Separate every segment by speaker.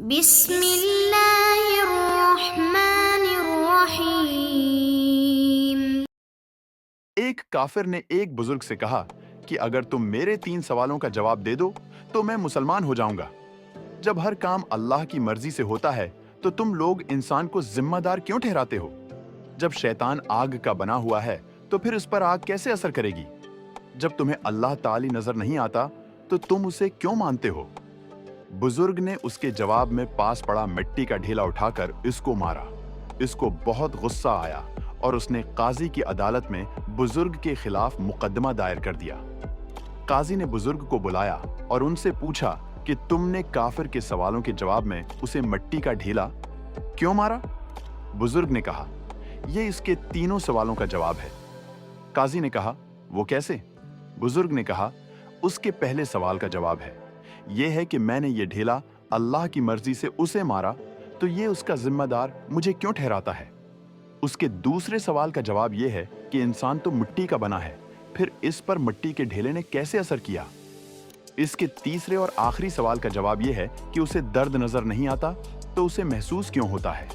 Speaker 1: بسم اللہ الرحمن الرحیم۔
Speaker 2: ایک کافر نے ایک بزرگ سے کہا کہ اگر تم میرے 3 سوالوں کا جواب دے دو تو میں مسلمان ہو جاؤں گا۔ جب ہر کام اللہ کی مرضی سے ہوتا ہے تو تم لوگ انسان کو ذمہ دار کیوں ٹھہراتے ہو؟ جب شیطان آگ کا بنا ہوا ہے تو پھر اس پر آگ کیسے اثر کرے گی؟ جب تمہیں اللہ تعالی نظر نہیں آتا تو تم اسے کیوں مانتے ہو؟ بزرگ نے اس کے جواب میں پاس پڑا مٹی کا ڈھیلا اٹھا کر اس کو مارا۔ اس کو بہت غصہ آیا اور اس نے قاضی کی عدالت میں بزرگ کے خلاف مقدمہ دائر کر دیا۔ قاضی نے بزرگ کو بلایا اور ان سے پوچھا کہ تم نے کافر کے سوالوں کے جواب میں اسے مٹی کا ڈھیلا کیوں مارا؟ بزرگ نے کہا، یہ اس کے تینوں سوالوں کا جواب ہے۔ قاضی نے کہا، وہ کیسے؟ بزرگ نے کہا، اس کے پہلے سوال کا جواب ہے، یہ ہے کہ میں نے یہ ڈھیلا اللہ کی مرضی سے اسے مارا تو یہ اس کا ذمہ دار مجھے کیوں ٹھہراتا ہے؟ اس کے دوسرے سوال کا جواب یہ ہے کہ انسان تو مٹی کا بنا ہے، پھر اس پر مٹی کے ڈھیلے نے کیسے اثر کیا؟ اس کے تیسرے اور آخری سوال کا جواب یہ ہے کہ اسے درد نظر نہیں آتا تو اسے محسوس کیوں ہوتا ہے؟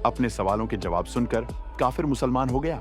Speaker 2: اپنے سوالوں کے جواب سن کر کافر مسلمان ہو گیا۔